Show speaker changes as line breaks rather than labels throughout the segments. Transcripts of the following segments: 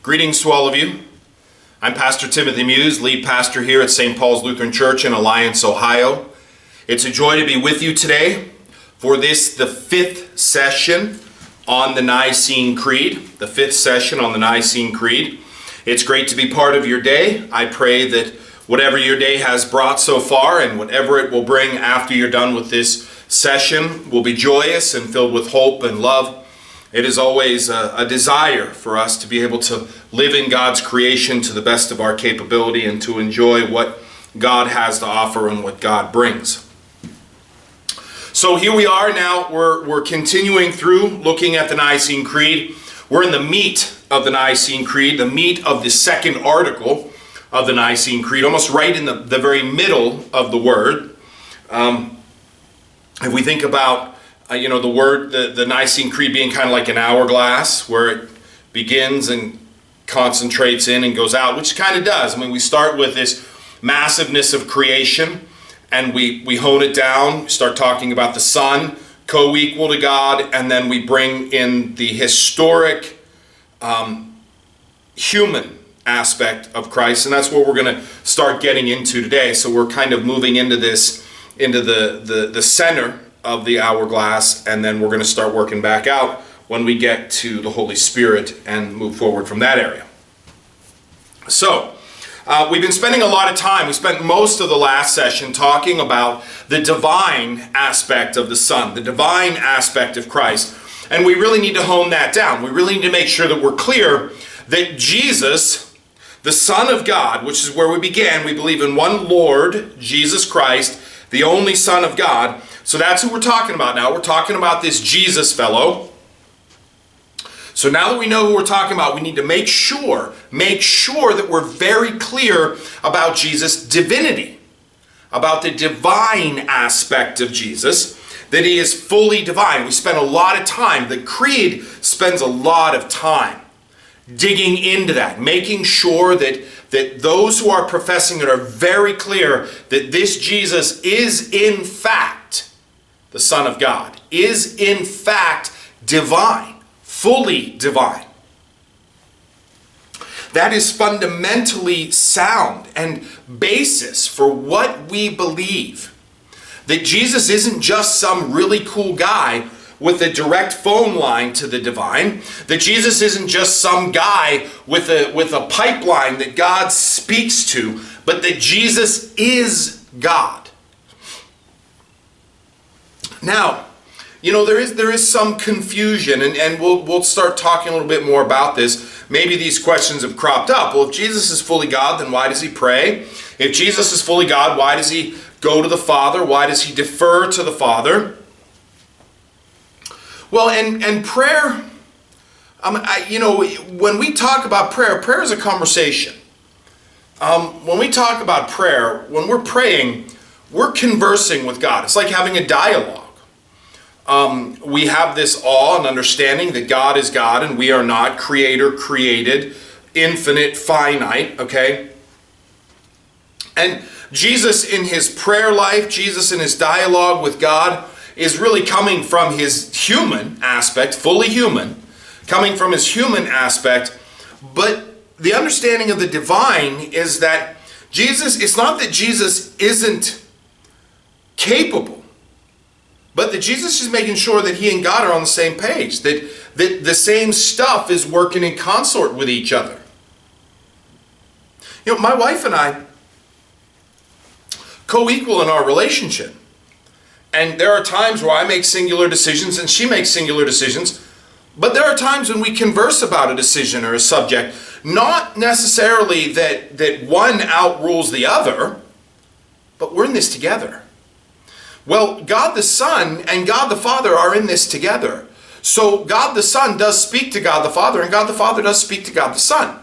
Greetings to all of you. I'm Pastor Timothy Muse, lead pastor here at St. Paul's Lutheran Church in Alliance, Ohio. It's a joy to be with you today for this, the fifth session on the Nicene Creed. The fifth session on the Nicene Creed. It's great to be part of your day. I pray that whatever your day has brought so far and whatever it will bring after you're done with this session will be joyous and filled with hope and love. It is always a desire for us to be able to live in God's creation to the best of our capability and to enjoy what God has to offer and what God brings. So here we are now, we're continuing through looking at the Nicene Creed. We're in the meat of the Nicene Creed, the meat of the second article of the Nicene Creed, almost right in the very middle of the word. If we think about the word, the Nicene Creed being kind of like an hourglass where it begins and concentrates in and goes out, which it kind of does. I mean, we start with this massiveness of creation and we hone it down, start talking about the Son, co-equal to God, and then we bring in the historic human aspect of Christ, and that's what we're going to start getting into today. So we're kind of moving into this, into the center of the hourglass, and then we're going to start working back out when we get to the Holy Spirit and move forward from that area. So we've been spending a lot of time, we spent most of the last session talking about the divine aspect of the Son, the divine aspect of Christ, and we really need to hone that down. We really need to make sure that we're clear that Jesus, the Son of God, which is where we began, we believe in one Lord, Jesus Christ, the only Son of God. So that's who we're talking about now. We're talking about this Jesus fellow. So now that we know who we're talking about, we need to make sure that we're very clear about Jesus' divinity, about the divine aspect of Jesus, that he is fully divine. We spend a lot of time, the Creed spends a lot of time digging into that, making sure that those who are professing it are very clear that this Jesus is in fact the Son of God, is in fact divine, fully divine. That is fundamentally sound and basis for what we believe. That Jesus isn't just some really cool guy with a direct phone line to the divine. That Jesus isn't just some guy with a pipeline that God speaks to, but that Jesus is God. Now, there is some confusion, and we'll start talking a little bit more about this. Maybe these questions have cropped up. Well, if Jesus is fully God, then why does he pray? If Jesus is fully God, why does he go to the Father? Why does he defer to the Father? Well, and prayer, when we talk about prayer is a conversation. When we talk about prayer, when we're praying, we're conversing with God. It's like having a dialogue. We have this awe and understanding that God is God and we are not, creator, created, infinite, finite, okay? And Jesus in his prayer life, Jesus in his dialogue with God is really coming from his human aspect, fully human, coming from his human aspect. But the understanding of the divine is that Jesus, it's not that Jesus isn't capable, but that Jesus is making sure that he and God are on the same page, that the same stuff is working in consort with each other. My wife and I co-equal in our relationship. And there are times where I make singular decisions and she makes singular decisions, but there are times when we converse about a decision or a subject, not necessarily that one outrules the other, but we're in this together. Well, God the Son and God the Father are in this together. So God the Son does speak to God the Father, and God the Father does speak to God the Son.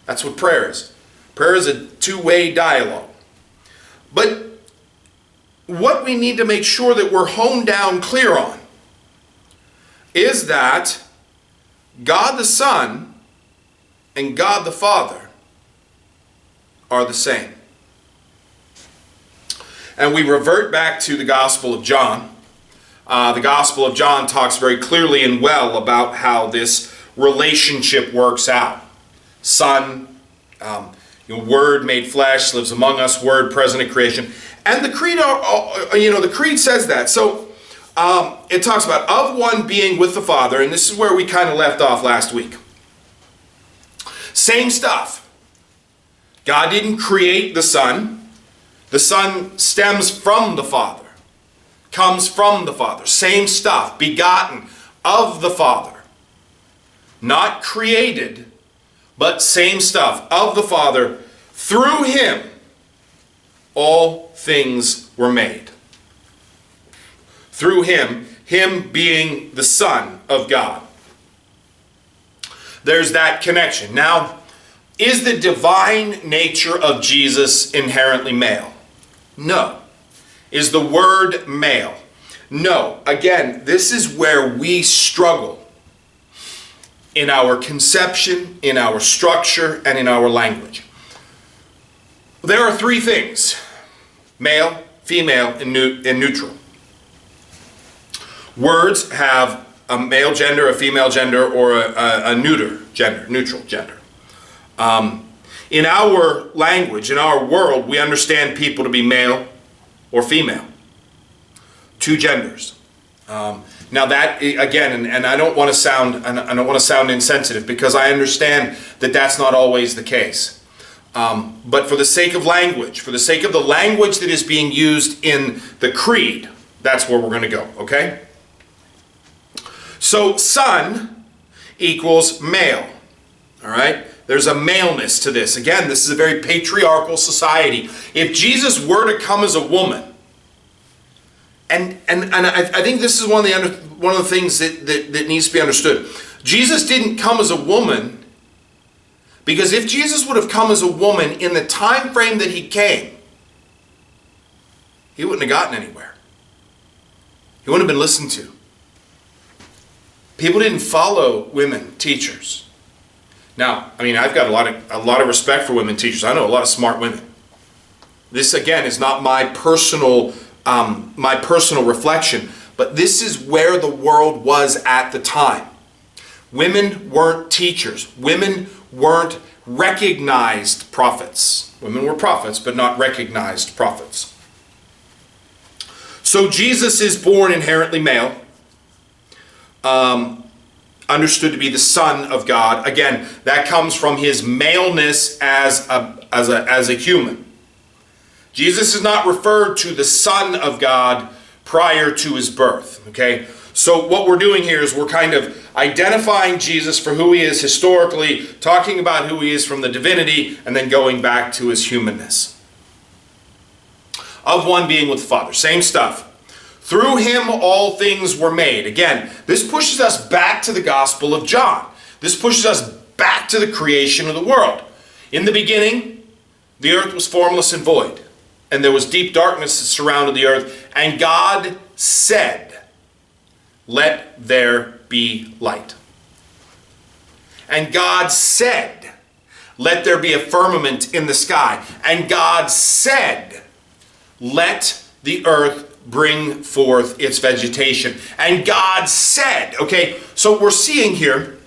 That's what prayer is. Prayer is a two-way dialogue. But what we need to make sure that we're honed down clear on is that God the Son and God the Father are the same. And we revert back to the Gospel of John. The Gospel of John talks very clearly and well about how this relationship works out. Son, Word made flesh, lives among us, Word present in creation. And the creed, the creed says that. So it talks about of one being with the Father, and this is where we kind of left off last week. Same stuff. God didn't create the Son. The Son stems from the Father, comes from the Father. Same stuff, begotten of the Father. Not created, but same stuff of the Father. Through him, all things were made. Through him being the Son of God. There's that connection. Now, is the divine nature of Jesus inherently male? No. Is the Word male? No. Again, this is where we struggle in our conception, in our structure, and in our language. There are three things: male, female, and neutral. Words have a male gender, a female gender, or a neutral gender. In our language, in our world, we understand people to be male or female. Two genders. Now that, again, and I don't want to sound insensitive, because I understand that that's not always the case. But for the sake of language, for the sake of the language that is being used in the creed, that's where we're going to go, okay? So son equals male, all right? There's a maleness to this. Again, this is a very patriarchal society. If Jesus were to come as a woman, and I think this is one of the things that needs to be understood. Jesus didn't come as a woman, because if Jesus would have come as a woman in the time frame that he came, he wouldn't have gotten anywhere. He wouldn't have been listened to. People didn't follow women teachers. Now, I mean, I've got a lot of respect for women teachers. I know a lot of smart women. This, again, is not my personal reflection, but this is where the world was at the time. Women weren't teachers. Women weren't recognized prophets. Women were prophets, but not recognized prophets. So Jesus is born inherently male. Understood to be the Son of God. Again, that comes from his maleness as a human. Jesus is not referred to the Son of God prior to his birth. Okay? So what we're doing here is we're kind of identifying Jesus for who he is historically, talking about who he is from the divinity, and then going back to his humanness. Of one being with the Father. Same stuff. Through him all things were made. Again, this pushes us back to the Gospel of John. This pushes us back to the creation of the world. In the beginning, the earth was formless and void, and there was deep darkness that surrounded the earth, and God said, "Let there be light." And God said, "Let there be a firmament in the sky." And God said, "Let the earth bring forth its vegetation." And God said, okay, so we're seeing here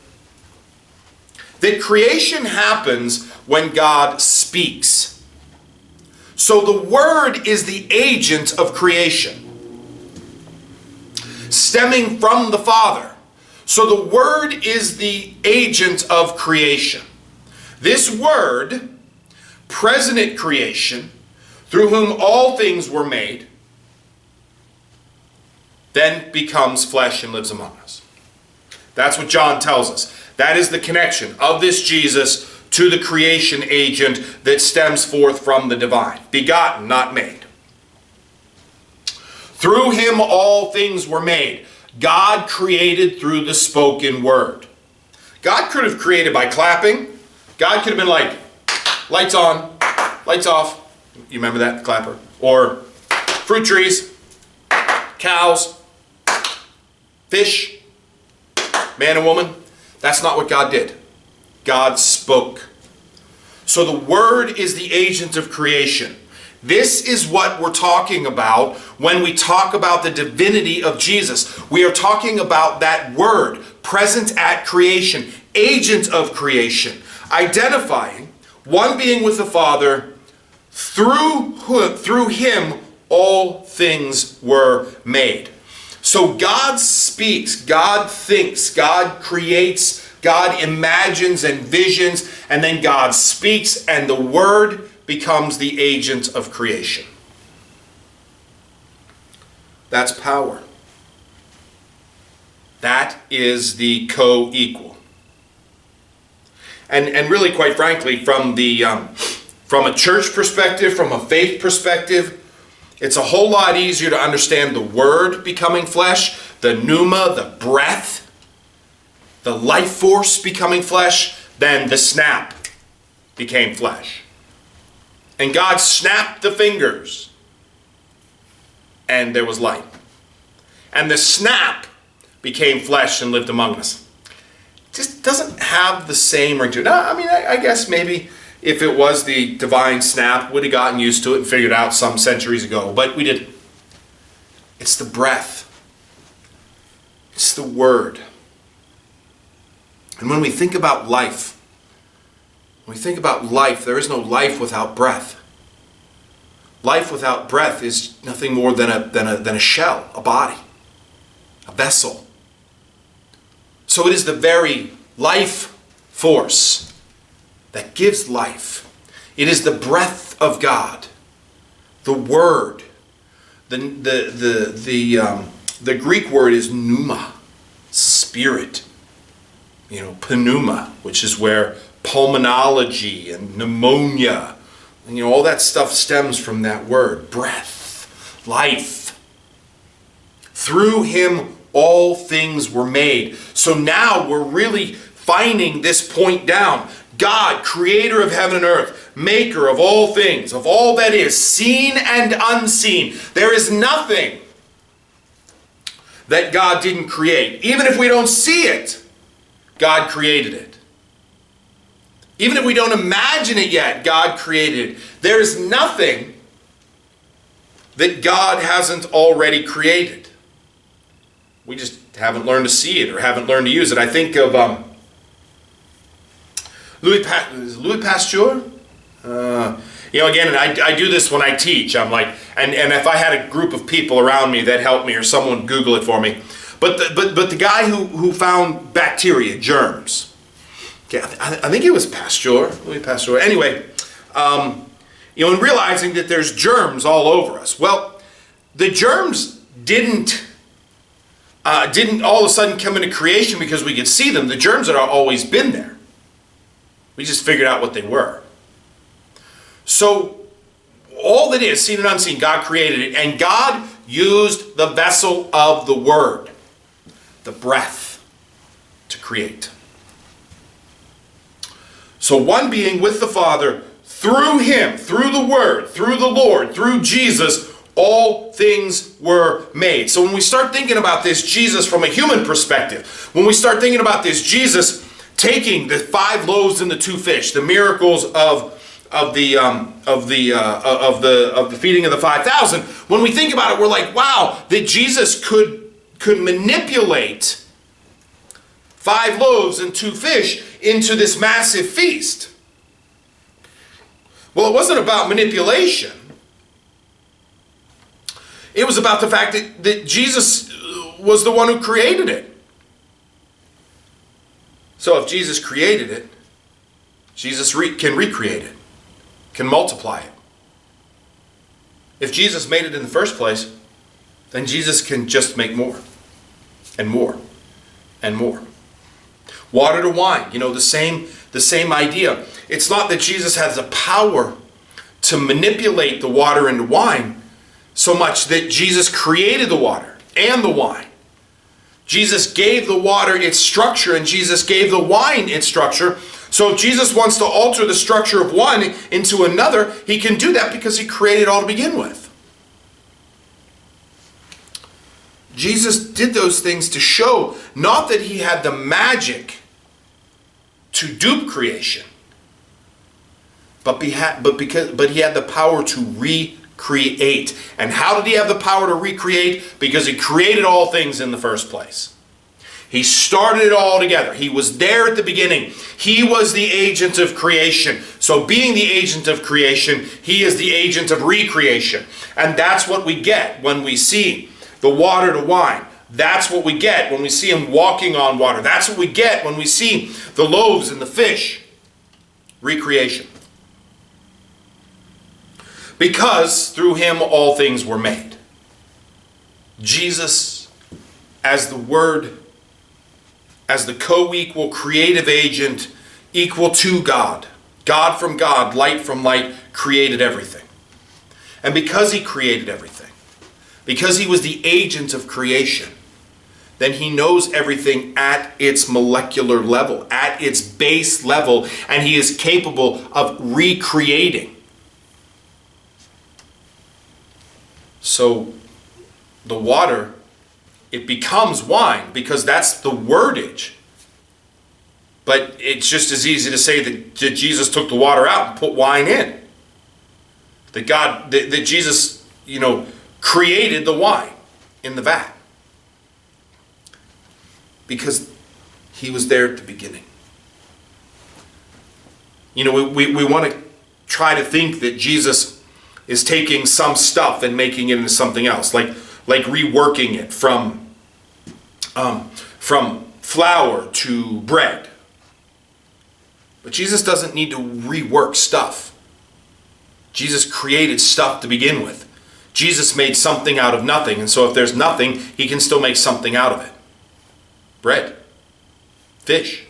that creation happens when God speaks. So the Word is the agent of creation, stemming from the Father. So the Word is the agent of creation. This Word, present at creation, through whom all things were made, then becomes flesh and lives among us. That's what John tells us. That is the connection of this Jesus to the creation agent that stems forth from the divine. Begotten, not made. Through him all things were made. God created through the spoken word. God could have created by clapping. God could have been like, lights on, lights off. You remember that, clapper? Or fruit trees, cows, fish, man and woman. That's not what God did. God spoke. So the Word is the agent of creation. This is what we're talking about when we talk about the divinity of Jesus. We are talking about that Word present at creation, agent of creation. identifying one being with the Father, through him all things were made. So God speaks, God thinks, God creates, God imagines and visions, and then God speaks, and the Word becomes the agent of creation. That's power. That is the co-equal. And really, quite frankly, from a church perspective, from a faith perspective, it's a whole lot easier to understand the Word becoming flesh, the pneuma, the breath, the life force becoming flesh, than the snap became flesh. And God snapped the fingers, and there was light. And the snap became flesh and lived among us. It just doesn't have the same ring to it. Now, I mean, I guess maybe if it was the divine snap, would have gotten used to it and figured out some centuries ago, but we didn't. It's the breath. It's the Word. And when we think about life, there is no life without breath. Life without breath is nothing more than a shell, a body, a vessel. So it is the very life force that gives life. It is the breath of God, the Word. The Greek word is pneuma, spirit. Pneuma, which is where pulmonology and pneumonia, all that stuff stems from that word. Breath, life. Through him all things were made. So now we're really finding this point down. God, creator of heaven and earth, maker of all things, of all that is, seen and unseen. There is nothing that God didn't create. Even if we don't see it, God created it. Even if we don't imagine it yet, God created it. There is nothing that God hasn't already created. We just haven't learned to see it or haven't learned to use it. I think of Louis Pasteur. Again, and I do this when I teach. I'm like, and if I had a group of people around me that helped me, or someone Google it for me. But the guy who found bacteria, germs. Okay, I think it was Pasteur, Louis Pasteur. Anyway, and realizing that there's germs all over us. Well, the germs didn't all of a sudden come into creation because we could see them. The germs had always been there. We just figured out what they were. So all that is, seen and unseen, God created it. And God used the vessel of the Word, the breath, to create. So one being with the Father, through him, through the Word, through the Lord, through Jesus, all things were made. So when we start thinking about this Jesus from a human perspective, when we start thinking about this Jesus taking the 5 loaves and the 2 fish, the miracles of the feeding of the 5,000, when we think about it, we're like, wow, that Jesus could manipulate 5 loaves and 2 fish into this massive feast. Well, it wasn't about manipulation. It was about the fact that Jesus was the one who created it. So if Jesus created it, Jesus can recreate it, can multiply it. If Jesus made it in the first place, then Jesus can just make more and more and more. Water to wine, the same idea. It's not that Jesus has the power to manipulate the water into wine so much that Jesus created the water and the wine. Jesus gave the water its structure and Jesus gave the wine its structure. So if Jesus wants to alter the structure of one into another, he can do that because he created it all to begin with. Jesus did those things to show not that he had the magic to dupe creation, but he had the power to recreate. And how did he have the power to recreate? Because he created all things in the first place. He started it all together. He was there at the beginning. He was the agent of creation. So being the agent of creation, he is the agent of recreation. And that's what we get when we see the water to wine. That's what we get when we see him walking on water. That's what we get when we see the loaves and the fish. Recreation. Because through him all things were made. Jesus, as the Word, as the co-equal creative agent, equal to God. God from God, light from light, created everything. And because he created everything, because he was the agent of creation, then he knows everything at its molecular level, at its base level, and he is capable of recreating. So the water, it becomes wine because that's the wordage. But it's just as easy to say that Jesus took the water out and put wine in. That Jesus, created the wine in the vat. Because he was there at the beginning. We want to try to think that Jesus is taking some stuff and making it into something else, like reworking it from flour to bread. But Jesus doesn't need to rework stuff. Jesus created stuff to begin with. Jesus made something out of nothing, and so if there's nothing, he can still make something out of it. Bread, fish.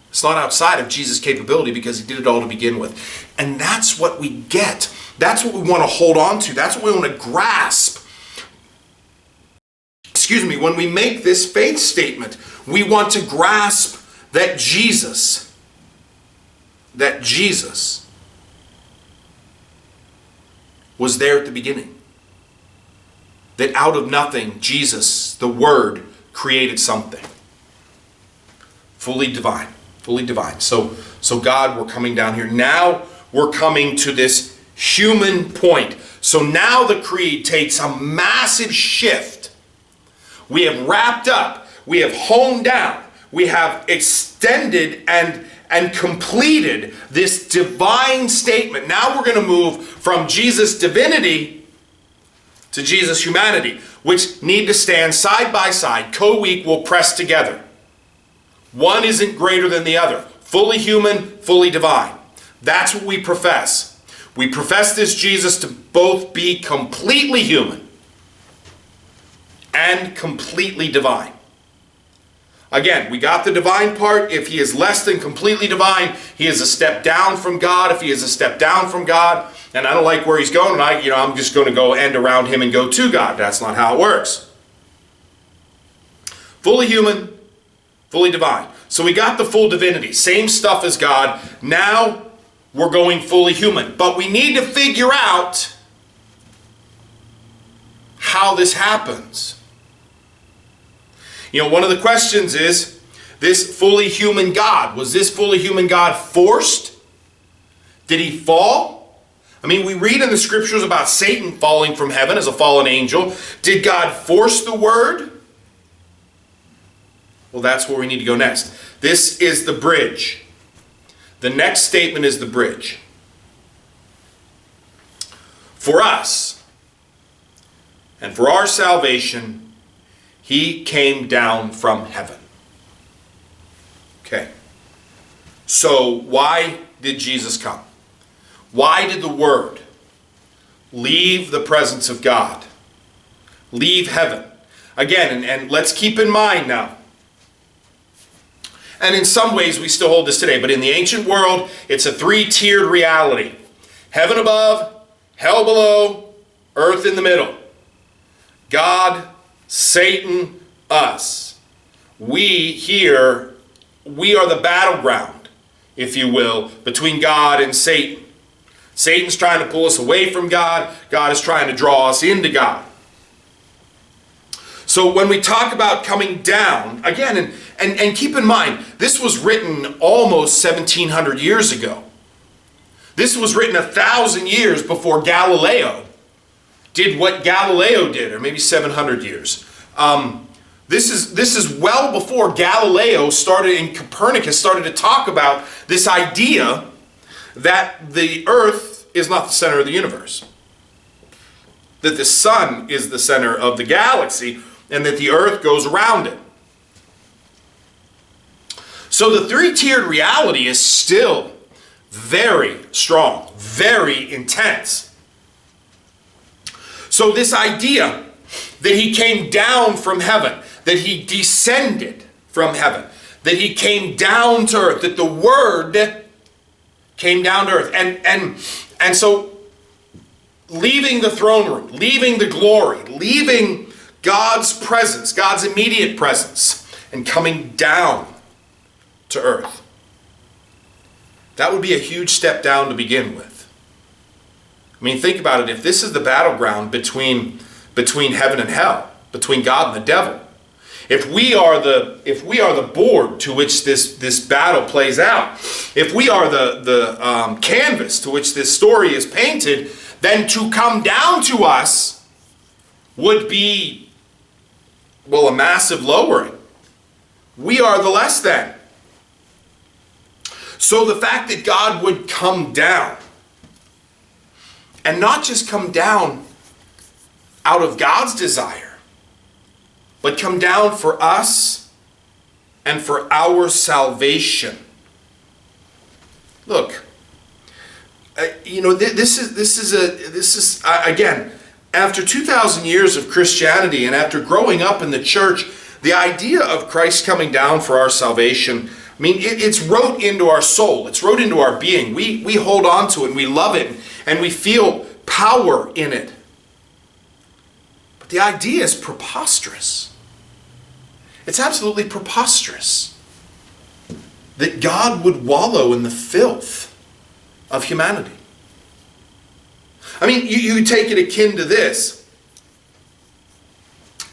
It's not outside of Jesus' capability because he did it all to begin with. And that's what we get. That's what we want to hold on to. That's what we want to grasp. When we make this faith statement, we want to grasp that Jesus was there at the beginning. That out of nothing, Jesus, the Word, created something. Fully divine. Fully divine. So God, we're coming down here. Now we're coming to this human point. So now the creed takes a massive shift. We have wrapped up. We have honed down. We have extended and completed this divine statement. Now we're going to move from Jesus' divinity to Jesus' humanity, which need to stand side by side, co-equal, pressed together. One isn't greater than the other. Fully human, fully divine. That's what we profess. We profess this Jesus to both be completely human and completely divine. Again, we got the divine part. If he is less than completely divine, he is a step down from God. If he is a step down from God, and I don't like where he's going, and I'm just going to go end around him and go to God. That's not how it works. Fully human, fully divine. So we got the full divinity, same stuff as God. Now we're going fully human. But we need to figure out how this happens. One of the questions is, this fully human God, was this fully human God forced? Did he fall? We read in the scriptures about Satan falling from heaven as a fallen angel. Did God force the Word? Well, that's where we need to go next. This is the bridge. The next statement is the bridge. For us, and for our salvation, he came down from heaven. Okay. So why did Jesus come? Why did the Word leave the presence of God? Leave heaven? Again, and let's keep in mind now, and in some ways we still hold this today, but in the ancient world, it's a three-tiered reality. Heaven above, hell below, earth in the middle. God, Satan, us. We here, we are the battleground, if you will, between God and Satan. Satan's trying to pull us away from God. God is trying to draw us into God. So when we talk about coming down, again, and keep in mind, this was written almost 1,700 years ago. This was written 1,000 years before Galileo did what Galileo did, or maybe 700 years. This is well before Galileo started and Copernicus started to talk about this idea that the earth is not the center of the universe. That the sun is the center of the galaxy and that the earth goes around it. So the three-tiered reality is still very strong, very intense. So this idea that he came down from heaven, that he descended from heaven, that he came down to earth, that the Word came down to earth. And so leaving the throne room, leaving the glory, leaving God's presence, God's immediate presence, and coming down to earth. That would be a huge step down to begin with. I mean, think about it. If this is the battleground between heaven and hell, between God and the devil, if we are the board to which this battle plays out, if we are the canvas to which this story is painted, then to come down to us would be, well, a massive lowering. We are the less than. So the fact that God would come down, and not just come down out of God's desire, but come down for us and for our salvation. Look, this is again, after 2,000 years of Christianity and after growing up in the church, the idea of Christ coming down for our salvation, I mean, it's wrote into our soul. It's wrote into our being. We hold on to it and we love it and we feel power in it. But the idea is preposterous. It's absolutely preposterous that God would wallow in the filth of humanity. I mean, you take it akin to this.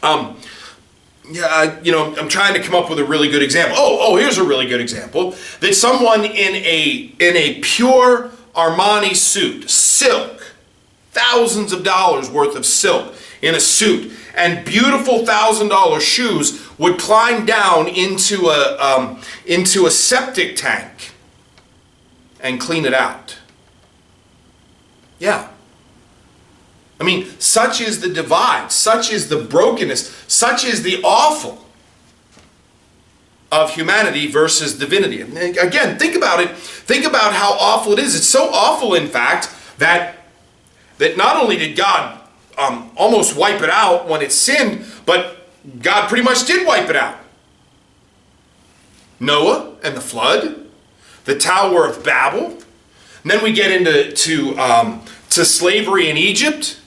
I'm trying to come up with a really good example. Here's a really good example. That someone in a pure Armani suit, silk, thousands of dollars worth of silk in a suit, and beautiful $1,000 shoes would climb down into a septic tank and clean it out. Yeah. I mean, such is the divide, such is the brokenness, such is the awful of humanity versus divinity. And again, think about it. Think about how awful it is. It's so awful, in fact, that not only did God almost wipe it out when it sinned, but God pretty much did wipe it out. Noah and the flood, the Tower of Babel, and then we get into slavery in Egypt.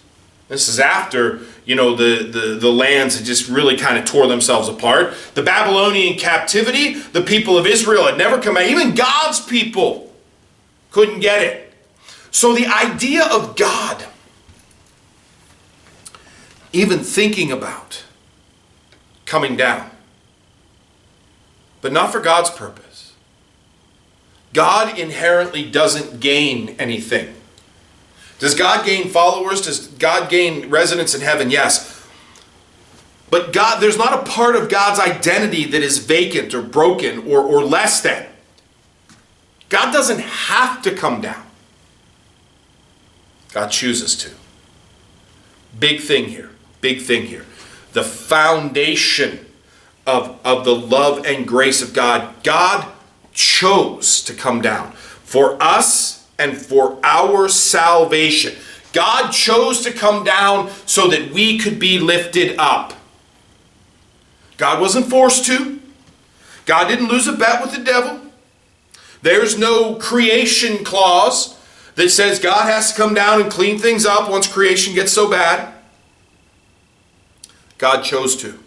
This is after, the lands had just really kind of tore themselves apart. The Babylonian captivity, the people of Israel had never come out. Even God's people couldn't get it. So the idea of God even thinking about coming down, but not for God's purpose. God inherently doesn't gain anything. Does God gain followers? Does God gain residents in heaven? Yes. But God, there's not a part of God's identity that is vacant or broken or less than. God doesn't have to come down. God chooses to. Big thing here. Big thing here. The foundation of the love and grace of God. God chose to come down for us and for our salvation. God chose to come down so that we could be lifted up. God wasn't forced to. God didn't lose a bet with the devil. There's no creation clause that says God has to come down and clean things up once creation gets so bad. God chose to.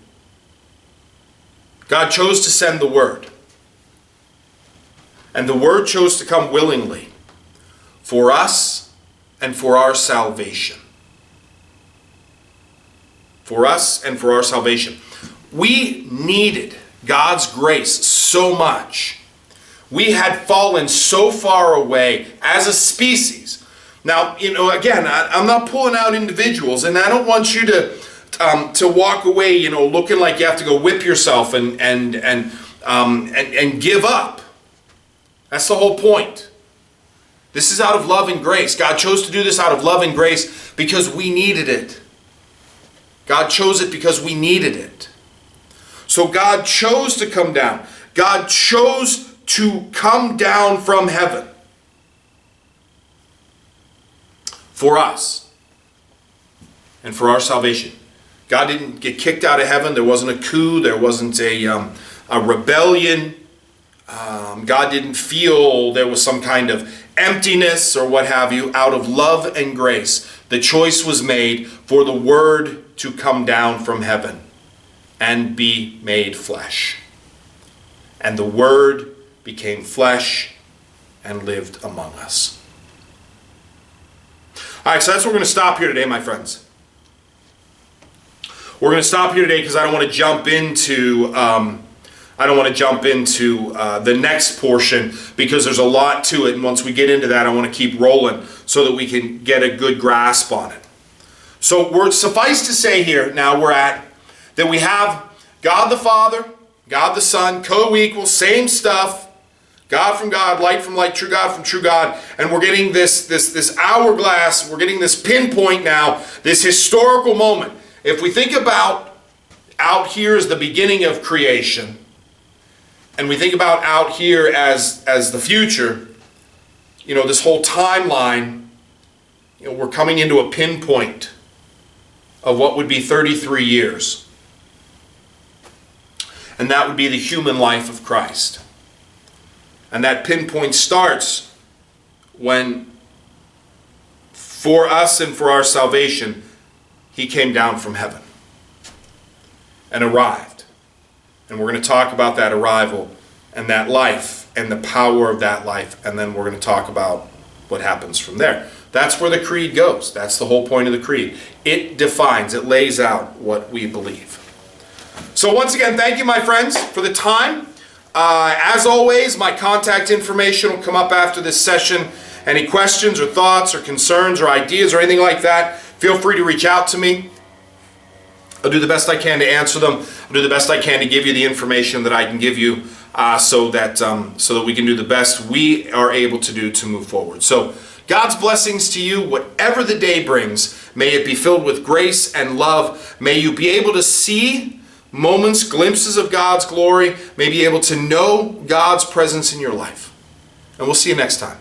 God chose to send the Word. And the Word chose to come willingly for us and for our salvation. For us and for our salvation. We needed God's grace so much. We had fallen so far away as a species. Now, again, I'm not pulling out individuals, and I don't want you to walk away, looking like you have to go whip yourself and give up. That's the whole point. This is out of love and grace. God chose to do this out of love and grace because we needed it. God chose it because we needed it. So God chose to come down. God chose to come down from heaven for us and for our salvation. God didn't get kicked out of heaven. There wasn't a coup. There wasn't a rebellion. God didn't feel there was some kind of emptiness or what have you. Out of love and grace, the choice was made for the Word to come down from heaven and be made flesh. And the Word became flesh and lived among us. All right, so that's where we're going to stop here today, my friends. We're going to stop here today because I don't want to jump into the next portion because there's a lot to it, and once we get into that, I want to keep rolling so that we can get a good grasp on it. So we're suffice to say here, now we're at, that we have God the Father, God the Son, co-equal, same stuff, God from God, light from light, true God from true God, and we're getting this hourglass, we're getting this pinpoint now, this historical moment. If we think about out here as the beginning of creation, and we think about out here as the future, this whole timeline, we're coming into a pinpoint of what would be 33 years. And that would be the human life of Christ. And that pinpoint starts when, for us and for our salvation, He came down from heaven and arrived. And we're going to talk about that arrival and that life and the power of that life. And then we're going to talk about what happens from there. That's where the creed goes. That's the whole point of the creed. It defines, it lays out what we believe. So once again, thank you, my friends, for the time. As always, my contact information will come up after this session. Any questions or thoughts or concerns or ideas or anything like that, feel free to reach out to me. I'll do the best I can to answer them. I'll do the best I can to give you the information that I can give you so that we can do the best we are able to do to move forward. So God's blessings to you, whatever the day brings. May it be filled with grace and love. May you be able to see moments, glimpses of God's glory. May be able to know God's presence in your life. And we'll see you next time.